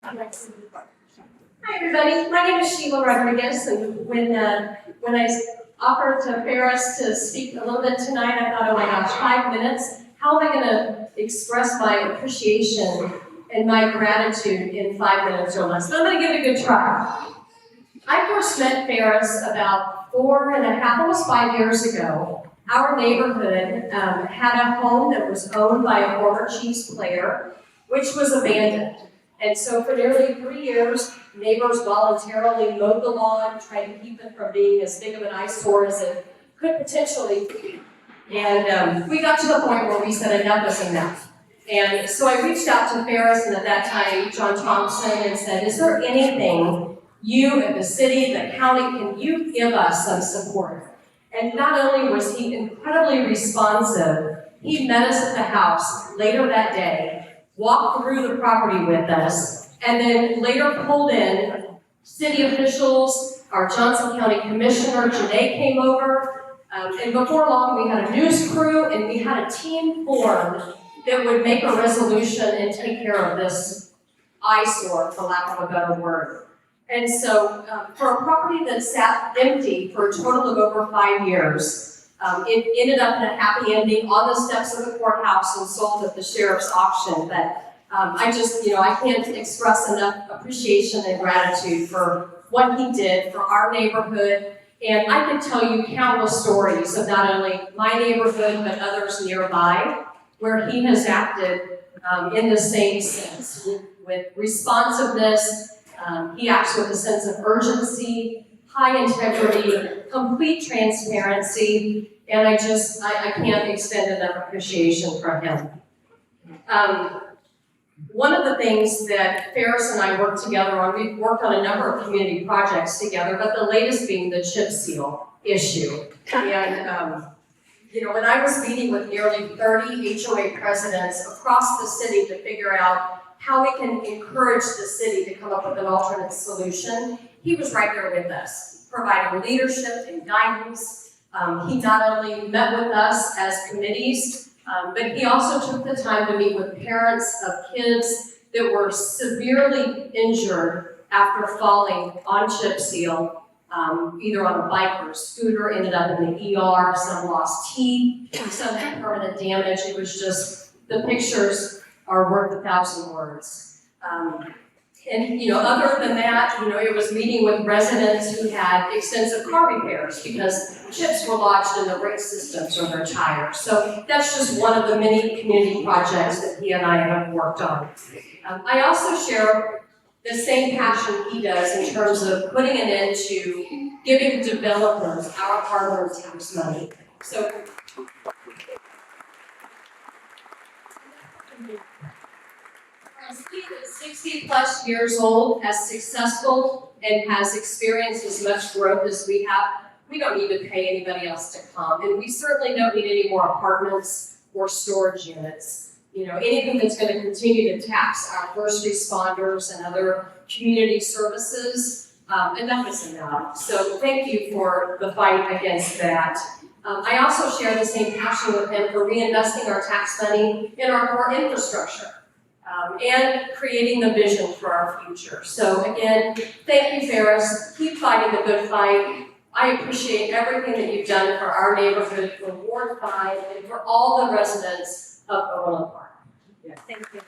Hi everybody, my name is Sheila Rodriguez, and when I offered to Faris to speak a little bit tonight, I thought, oh my gosh, 5 minutes? How am I going to express my appreciation and my gratitude in 5 minutes or less? But I'm going to give it a good try. I first met Faris about 4.5, almost 5 years ago. Our neighborhood had a home that was owned by a former Chiefs player, which was abandoned. And so for nearly 3 years, neighbors voluntarily mowed the lawn, tried to keep it from being as big of an eyesore as it could potentially be. And we got to the point where we said enough is enough. And so I reached out to Faris, and at that time, John Thompson, and said, is there anything you and the city, the county, can you give us some support? And not only was he incredibly responsive, he met us at the house later that day, walked through the property with us, and then later pulled in city officials. Our Johnson County Commissioner, Janae, came over, and before long we had a news crew and we had a team formed that would make a resolution and take care of this eyesore, for lack of a better word. And so for a property that sat empty for a total of over 5 years, it ended up in a happy ending on the steps of the courthouse and sold at the sheriff's auction. But I can't express enough appreciation and gratitude for what he did for our neighborhood. And I could tell you countless stories of not only my neighborhood, but others nearby, where he has acted in the same sense, with responsiveness. He acts with a sense of urgency, high integrity, complete transparency, and I can't extend enough appreciation for him. One of the things that Faris and I worked together on, we've worked on a number of community projects together, but the latest being the chip seal issue. And when I was meeting with nearly 30 HOA presidents across the city to figure out how we can encourage the city to come up with an alternate solution, he was right there with us, providing leadership and guidance. He not only met with us as committees, but he also took the time to meet with parents of kids that were severely injured after falling on chip seal, either on a bike or a scooter, ended up in the ER, some lost teeth, some had permanent damage. It was just, the pictures are worth 1,000 words. Other than that, it was meeting with residents who had extensive car repairs because chips were lodged in the brake systems or their tires. So that's just one of the many community projects that he and I have worked on. I also share the same passion he does in terms of putting an end to giving developers our hard-earned tax money. So, he is 60 plus years old, as successful, and has experienced as much growth as we have. We don't need to pay anybody else to come, and we certainly don't need any more apartments or storage units. Anything that's going to continue to tax our first responders and other community services, enough is enough. So thank you for the fight against that. I also share the same passion with him for reinvesting our tax money in our core infrastructure. And creating the vision for our future. So again, thank you, Faris. Keep fighting the good fight. I appreciate everything that you've done for our neighborhood, for Ward 5, and for all the residents of Overland Park. Yeah. Thank you.